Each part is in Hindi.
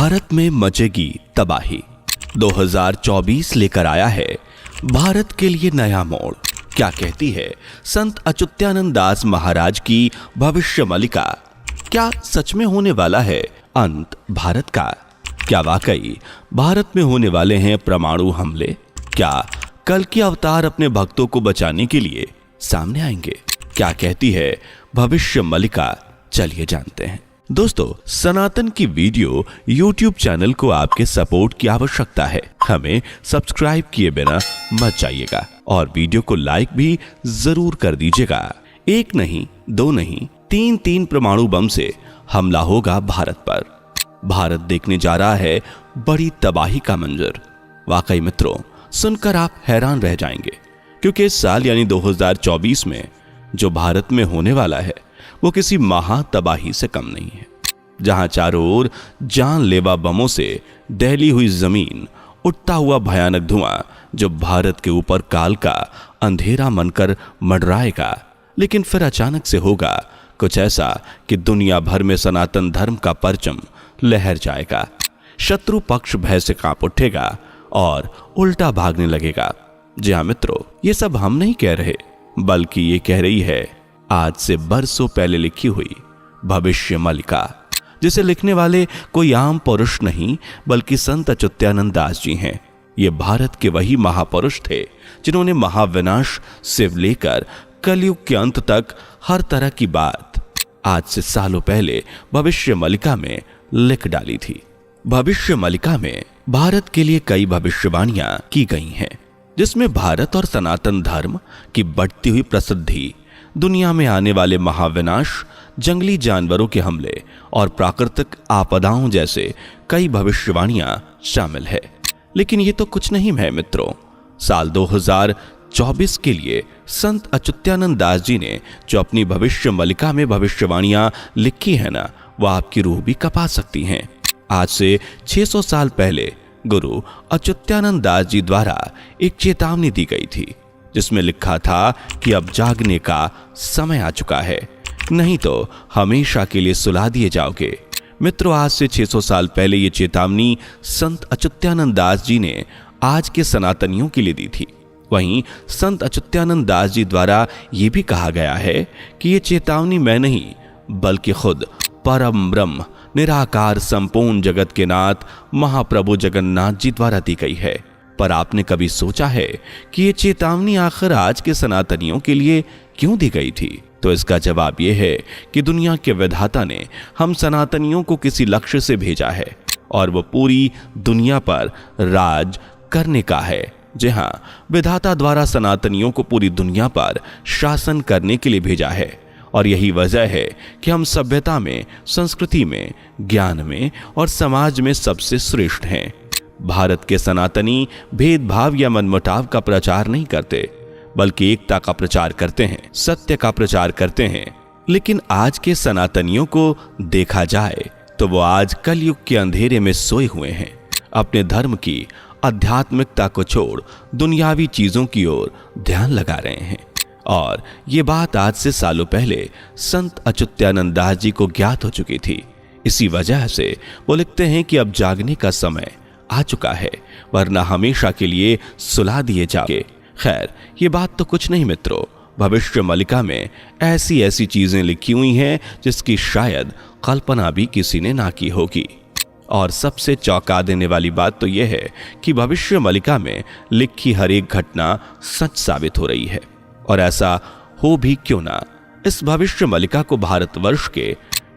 भारत में मचेगी तबाही। 2024 लेकर आया है भारत के लिए नया मोड़। क्या कहती है संत अच्युतानंद दास महाराज की भविष्यवाणी? क्या सच में होने वाला है अंत भारत का? क्या वाकई भारत में होने वाले हैं परमाणु हमले? क्या कल के अवतार अपने भक्तों को बचाने के लिए सामने आएंगे? क्या कहती है भविष्यवाणी? चलिए जानते हैं। दोस्तों, सनातन की वीडियो YouTube चैनल को आपके सपोर्ट की आवश्यकता है। हमें सब्सक्राइब किए बिना मत जाइएगा और वीडियो को लाइक भी जरूर कर दीजिएगा। एक नहीं, दो नहीं, तीन परमाणु बम से हमला होगा भारत पर। भारत देखने जा रहा है बड़ी तबाही का मंजर। वाकई मित्रों, सुनकर आप हैरान रह जाएंगे, क्योंकि इस साल यानी 2024 में जो भारत में होने वाला है वो किसी महा तबाही से कम नहीं है। जहां चारों ओर जानलेवा बमों से दहली हुई जमीन, उठता हुआ भयानक धुआं जो भारत के ऊपर काल का अंधेरा मनकर मंडराएगा, लेकिन फिर अचानक से होगा कुछ ऐसा कि दुनिया भर में सनातन धर्म का परचम लहर जाएगा। शत्रु पक्ष भय से कांप उठेगा और उल्टा भागने लगेगा। जी हाँ मित्रों, ये सब हम नहीं कह रहे, बल्कि ये कह रही है आज से बरसों पहले लिखी हुई भविष्यवाणी, जिसे लिखने वाले कोई आम पुरुष नहीं बल्कि संत अच्युतानंद दास जी हैं। ये भारत के वही महापुरुष थे जिन्होंने महाविनाश से लेकर कलयुग के अंत तक हर तरह की बात आज से सालों पहले भविष्यवाणी में लिख डाली थी। भविष्यवाणी में भारत के लिए कई भविष्यवाणियां की गई हैं, जिसमें भारत और सनातन धर्म की बढ़ती हुई प्रसिद्धि, दुनिया में आने वाले महाविनाश, जंगली जानवरों के हमले और प्राकृतिक आपदाओं जैसे कई भविष्यवाणियां शामिल है। लेकिन ये तो कुछ नहीं है मित्रों। साल 2024 के लिए संत अच्युतानंद दास जी ने जो अपनी भविष्यवाणी में भविष्यवाणियां लिखी है ना, वह आपकी रूह भी कपा सकती हैं। आज से 600 साल पहले गुरु अच्युतानंद दास जी द्वारा एक चेतावनी दी गई थी, जिसमें लिखा था कि अब जागने का समय आ चुका है, नहीं तो हमेशा के लिए सुला दिए जाओगे। मित्रों, आज से 600 साल पहले ये चेतावनी संत अच्युतानंद दास जी ने आज के सनातनियों के लिए दी थी। वहीं संत अच्युतानंद दास जी द्वारा ये भी कहा गया है कि ये चेतावनी मैं नहीं बल्कि खुद परम ब्रह्म निराकार संपूर्ण जगत के नाथ महाप्रभु जगन्नाथ जी द्वारा दी गई है। पर आपने कभी सोचा है कि ये चेतावनी आखिर आज के सनातनियों के लिए क्यों दी गई थी? तो इसका जवाब यह है कि दुनिया के विधाता ने हम सनातनियों को किसी लक्ष्य से भेजा है और वो पूरी दुनिया पर राज करने का है। जी हाँ, विधाता द्वारा सनातनियों को पूरी दुनिया पर शासन करने के लिए भेजा है। और यही वजह है कि हम सभ्यता में, संस्कृति में, ज्ञान में और समाज में सबसे श्रेष्ठ हैं। भारत के सनातनी भेदभाव या मनमुटाव का प्रचार नहीं करते, बल्कि एकता का प्रचार करते हैं, सत्य का प्रचार करते हैं। लेकिन आज के सनातनियों को देखा जाए तो वो आज कलयुग के अंधेरे में सोए हुए हैं। अपने धर्म की, आध्यात्मिकता को छोड़ दुनियावी चीजों की ओर ध्यान लगा रहे हैं। और ये बात आज से सालों पहले संत अच्युतानंद दास जी को ज्ञात हो चुकी थी। इसी वजह से वो लिखते हैं कि अब जागने का समय आ चुका है, वरना हमेशा के लिए सुला दिए जाओगे। खैर, ये बात तो कुछ नहीं मित्रों, भविष्यवाणी में ऐसी ऐसी चीजें लिखी हुई हैं जिसकी शायद कल्पना भी किसी ने ना की होगी। और सबसे चौंका देने वाली बात तो यह है कि भविष्यवाणी में लिखी हर एक घटना सच साबित हो रही है। और ऐसा हो भी क्यों ना, इस भविष्यवाणी को भारतवर्ष के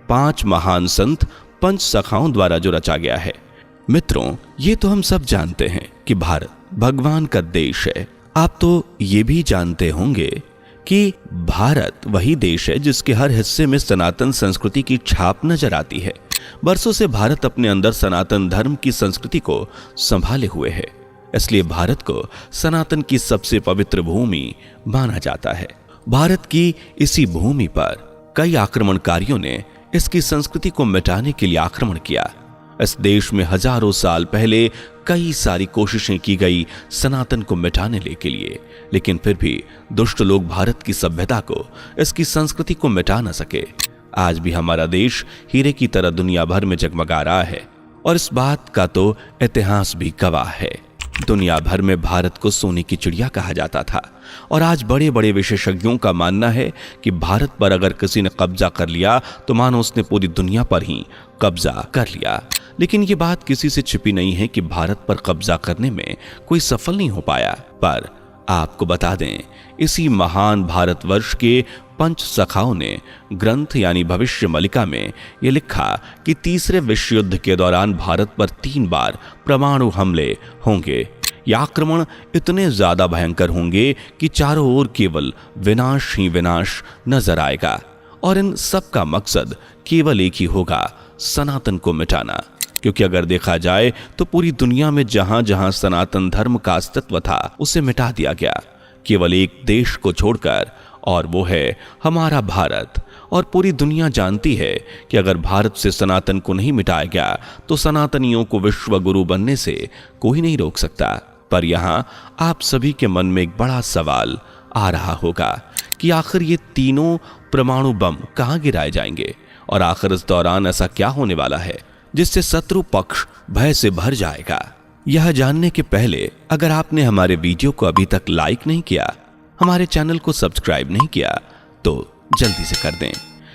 5 महान संत पंच सखाओं द्वारा जो रचा गया है। मित्रों, ये तो हम सब जानते हैं कि भारत भगवान का देश है। आप तो ये भी जानते होंगे कि भारत वही देश है जिसके हर हिस्से में सनातन संस्कृति की छाप नजर आती है। बरसों से भारत अपने अंदर सनातन धर्म की संस्कृति को संभाले हुए है, इसलिए भारत को सनातन की सबसे पवित्र भूमि माना जाता है। भारत की इसी भूमि पर कई आक्रमणकारियों ने इसकी संस्कृति को मिटाने के लिए आक्रमण किया। इस देश में हजारों साल पहले कई सारी कोशिशें की गई सनातन को मिटाने के लिए, लेकिन फिर भी दुष्ट लोग भारत की सभ्यता को, इसकी संस्कृति को मिटा न सके। आज भी हमारा देश हीरे की तरह दुनिया भर में जगमगा रहा है और इस बात का तो इतिहास भी गवाह है। दुनिया भर में भारत को सोने की चिड़िया कहा जाता था और आज बड़े बड़े विशेषज्ञों का मानना है कि भारत पर अगर किसी ने कब्जा कर लिया तो मानो उसने पूरी दुनिया पर ही कब्जा कर लिया। लेकिन ये बात किसी से छिपी नहीं है कि भारत पर कब्जा करने में कोई सफल नहीं हो पाया। पर आपको बता दें, इसी महान भारतवर्ष के पंच सखाओं ने ग्रंथ यानी भविष्य मलिका में यह लिखा कि तीसरे विश्व युद्ध के दौरान भारत पर 3 बार परमाणु हमले होंगे। ये आक्रमण इतने ज्यादा भयंकर होंगे कि चारों ओर केवल विनाश ही विनाश नजर आएगा और इन सब का मकसद केवल एक ही होगा, सनातन को मिटाना। क्योंकि अगर देखा जाए तो पूरी दुनिया में जहां जहां सनातन धर्म का अस्तित्व था उसे मिटा दिया गया, केवल एक देश को छोड़कर, और वो है हमारा भारत। और पूरी दुनिया जानती है कि अगर भारत से सनातन को नहीं मिटाया गया तो सनातनियों को विश्व गुरु बनने से कोई नहीं रोक सकता। पर यहां आप सभी के मन में एक बड़ा सवाल आ रहा होगा कि आखिर ये तीनों परमाणु बम कहां गिराए जाएंगे और आखिर इस दौरान ऐसा क्या होने वाला है जिससे शत्रु पक्ष भय से भर जाएगा। यह जानने के पहले अगर आपने हमारे वीडियो को अभी तक लाइक नहीं किया, हमारे चैनल को सब्सक्राइब नहीं किया तो जल्दी से कर दें।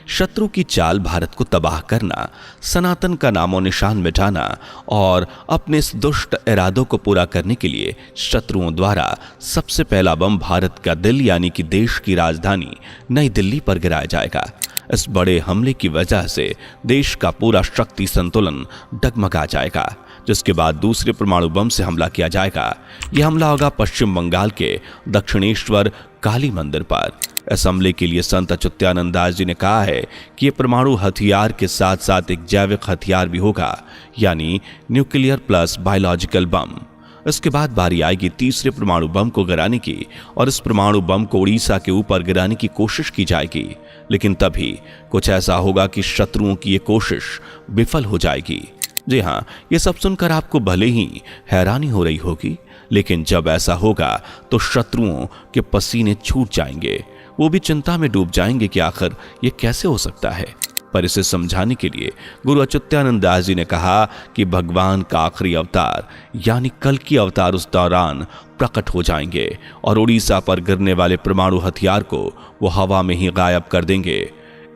शत्रु की चाल भारत को तबाह करना, सनातन का नामो निशान मिटाना और अपने इस दुष्ट इरादों को पूरा करने के लिए शत्रुओं द्वारा सबसे पहला बम भारत का दिल यानी कि देश की राजधानी नई दिल्ली पर गिराया जाएगा। इस बड़े हमले की वजह से देश का पूरा शक्ति संतुलन डगमगा जाएगा, जिसके बाद दूसरे परमाणु बम से हमला किया जाएगा। यह हमला होगा पश्चिम बंगाल के दक्षिणेश्वर काली मंदिर पर। इस हमले के लिए संत अच्युतानंद दास जी ने कहा है कि यह परमाणु हथियार के साथ साथ एक जैविक हथियार भी होगा, यानी न्यूक्लियर प्लस बायोलॉजिकल बम। इसके बाद बारी आएगी तीसरे परमाणु बम को गिराने की और इस परमाणु बम को उड़ीसा के ऊपर गिराने की कोशिश की जाएगी। लेकिन तभी कुछ ऐसा होगा कि शत्रुओं की ये कोशिश विफल हो जाएगी। जी हाँ, ये सब सुनकर आपको भले ही हैरानी हो रही होगी, लेकिन जब ऐसा होगा तो शत्रुओं के पसीने छूट जाएंगे। वो भी चिंता में डूब जाएंगे कि आखिर ये कैसे हो सकता है। पर इसे समझाने के लिए गुरु अच्युतानंद दास जी ने कहा कि भगवान का आखिरी अवतार यानी कल की अवतार उस दौरान प्रकट हो जाएंगे और उड़ीसा पर गिरने वाले परमाणु हथियार को वो हवा में ही गायब कर देंगे।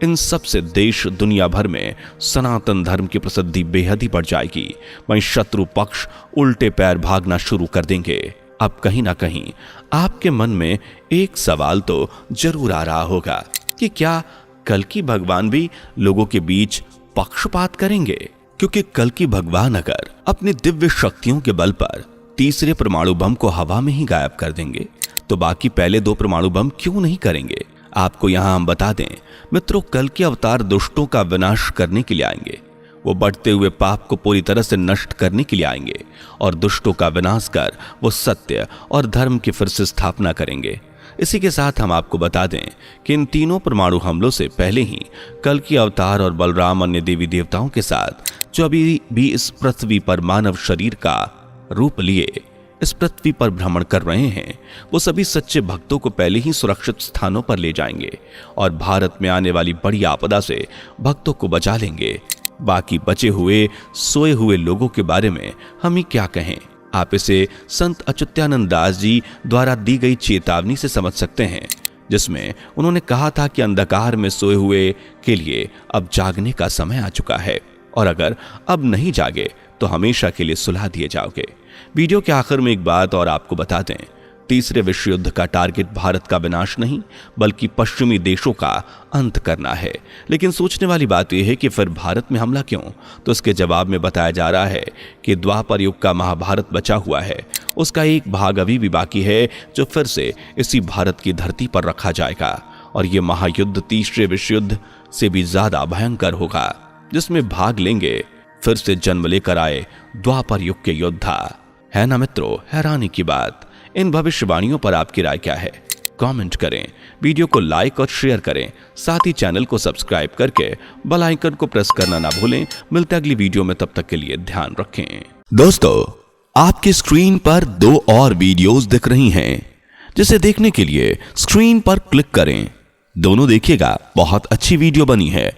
इन सब से देश दुनिया भर में सनातन धर्म की प्रसिद्धि बेहद ही बढ़ जाएगी। वहीं शत्रु पक्ष उल्टे पैर भागना शुरू कर देंगे। अब कहीं ना कहीं आपके मन में एक सवाल तो जरूर आ रहा होगा कि क्या कल की भगवान भी लोगों के बीच पक्षपात करेंगे? क्योंकि कल की भगवान अगर अपनी दिव्य शक्तियों के बल पर तीसरे परमाणु बम को हवा में ही गायब कर देंगे तो बाकी पहले 2 परमाणु बम क्यों नहीं करेंगे? आपको यहां हम बता दें मित्रों, कल के अवतार दुष्टों का विनाश करने के लिए आएंगे। वो बढ़ते हुए पाप को पूरी तरह से नष्ट करने के लिए आएंगे और दुष्टों का विनाश कर वो सत्य और धर्म की फिर से स्थापना करेंगे। इसी के साथ हम आपको बता दें कि इन तीनों परमाणु हमलों से पहले ही कल की अवतार और बलराम अन्य देवी देवताओं के साथ जो अभी भी इस पृथ्वी पर मानव शरीर का रूप लिए इस पृथ्वी पर भ्रमण कर रहे हैं, वो सभी सच्चे भक्तों को पहले ही सुरक्षित स्थानों पर ले जाएंगे और भारत में आने वाली बड़ी आपदा से भक्तों को बचा लेंगे। बाकी बचे हुए सोए हुए लोगों के बारे में हम ही क्या कहें। आप इसे संत अच्युतानंद दास जी द्वारा दी गई चेतावनी से समझ सकते हैं, जिसमें उन्होंने कहा था कि अंधकार में सोए हुए के लिए अब जागने का समय आ चुका है और अगर अब नहीं जागे तो हमेशा के लिए सुला दिए जाओगे। वीडियो के आखिर में एक बात और आपको बता दें, तीसरे विश्व युद्ध का टारगेट भारत का विनाश नहीं बल्कि पश्चिमी देशों का अंत करना है। लेकिन सोचने वाली बात यह है कि फिर भारत में हमला क्यों? तो इसके जवाब में बताया जा रहा है कि द्वापर युग का महाभारत बचा हुआ है, उसका एक भाग अभी भी बाकी है जो फिर से इसी भारत की धरती पर रखा जाएगा और ये महायुद्ध तीसरे विश्व युद्ध से भी ज्यादा भयंकर होगा, जिसमें भाग लेंगे फिर से जन्म लेकर आए द्वापर युग के योद्धा। है ना मित्रों, हैरानी की बात। इन भविष्यवाणियों पर आपकी राय क्या है? कमेंट करें, वीडियो को लाइक और शेयर करें, साथ ही चैनल को सब्सक्राइब करके बेल आइकन को प्रेस करना ना भूलें। मिलते हैं अगली वीडियो में, तब तक के लिए ध्यान रखें। दोस्तों, आपकी स्क्रीन पर 2 और वीडियोस दिख रही हैं, जिसे देखने के लिए स्क्रीन पर क्लिक करें। दोनों देखिएगा, बहुत अच्छी वीडियो बनी है।